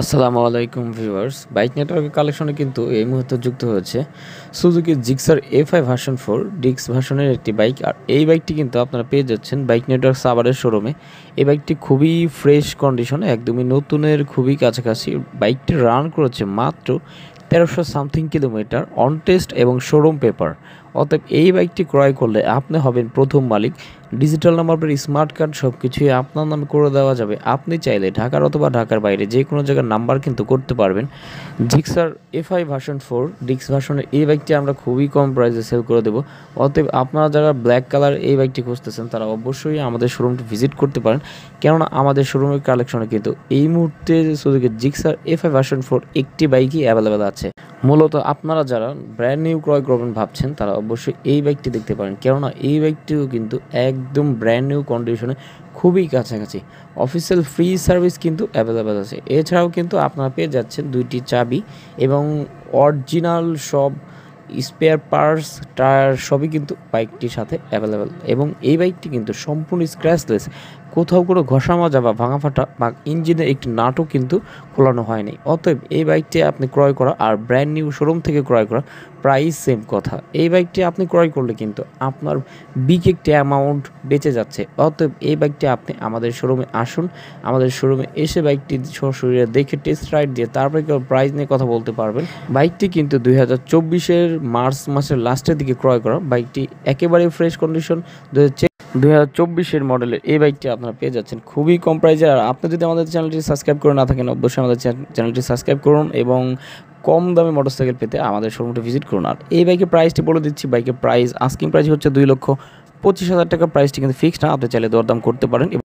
আসসালামু আলাইকুম viewers, bike নেটওয়ার্কের কালেকশনে কিন্তু এই মুহূর্তে যুক্ত হয়েছে সুজুকি জিক্সার A5 ভার্সন 4 ডিক্স ভার্সনের একটি বাইক। আর এই বাইকটি কিন্তু আপনারা পেয়ে যাচ্ছেন বাইক নেটওয়ার্ক সাভারের শোরুমে। এই বাইকটি খুবই ফ্রেশ কন্ডিশনে, একদমই নতুনের খুবই কাছাকাছি। বাইকটি রান করেছে মাত্র 1300 সামথিং কিলোমিটার অন টেস্ট এবং শোরুম পেপার। অতএব এই বাইকটি ক্রয় করলে আপনি হবেন প্রথম মালিক। Digital number plate, smart card সব কিছুই আপনার নামে করে দেওয়া যাবে। আপনি চাইলে ঢাকার অথবা ঢাকার বাইরে যে কোনো জায়গার নাম্বার কিন্তু করতে পারবেন। জিক্সার A5 ভার্সন 4 ডিক্স ভার্সনের এই বাইকটি আমরা খুবই কম প্রাইসে সেল করে দেবো। অতএব আপনারা যারা ব্ল্যাক কালার এই বাইকটি খুঁজতেছেন তারা অবশ্যই আমাদের শোরুমটি ভিজিট করতে পারেন, কেননা আমাদের শোরুমের কালেকশনে কিন্তু এই মুহূর্তে সুজুকি জিক্সার A5 ভার্সন 4 একটি বাইকই অ্যাভেলেবেল আছে। মূলত আপনারা যারা ব্র্যান্ড নিউ ক্রয় করবেন ভাবছেন তারা অবশ্যই এই বাইকটি দেখতে পারেন, কেননা এই বাইকটিও কিন্তু একদম ব্র্যান্ড নিউ কন্ডিশনে খুবই কাছাকাছি। অফিসিয়াল ফ্রি সার্ভিস কিন্তু অ্যাভেলেবেল আছে। এছাড়াও কিন্তু আপনারা পেয়ে যাচ্ছেন দুইটি চাবি এবং অরিজিনাল সব স্পেয়ার পার্টস, টায়ার সবই কিন্তু বাইকটির সাথে অ্যাভেলেবেল। এবং এই বাইকটি কিন্তু সম্পূর্ণ স্ক্র্যাচলেস, কোথাও কোনো ঘষা মাজা বা ভাঙা ফাটা বা ইঞ্জিনের একটি নাটও কিন্তু খোলানো হয়নি। অতএব এই বাইকটি আপনি ক্রয় করা আর ব্র্যান্ড নিউ শোরুম থেকে ক্রয় করা প্রাইস সেম কথা। এই বাইকটি আপনি ক্রয় করলে কিন্তু আপনার বিগ একটি অ্যামাউন্ট বেঁচে যাচ্ছে। অতএব এই বাইকটি আপনি আমাদের শোরুমে আসুন, আমাদের শোরুমে এসে বাইকটি সশরীরে দেখে টেস্ট রাইড দিয়ে তারপরে কেউ প্রাইস নিয়ে কথা বলতে পারবেন। বাইকটি কিন্তু 2024-এর মার্চ মাসের লাস্টের দিকে ক্রয় করা। বাইকটি একেবারে ফ্রেশ কন্ডিশন, 2024-এর মডেলের এই বাইকটি আপনারা পেয়ে যাচ্ছেন খুবই কম প্রাইসে। আর আপনি যদি আমাদের চ্যানেলটি সাবস্ক্রাইব করে না থাকেন অবশ্যই আমাদের চ্যানেলটি সাবস্ক্রাইব করুন এবং কম দামে মোটরসাইকেল পেতে আমাদের শোরুমটি ভিজিট করুন। আর এই বাইকের প্রাইসটি বলে দিচ্ছি, বাইকের প্রাইস আস্কিং প্রাইস হচ্ছে 2,25,000 টাকা। প্রাইসটি কিন্তু ফিক্সড না, আপনি চাইলে দরদাম করতে পারেন।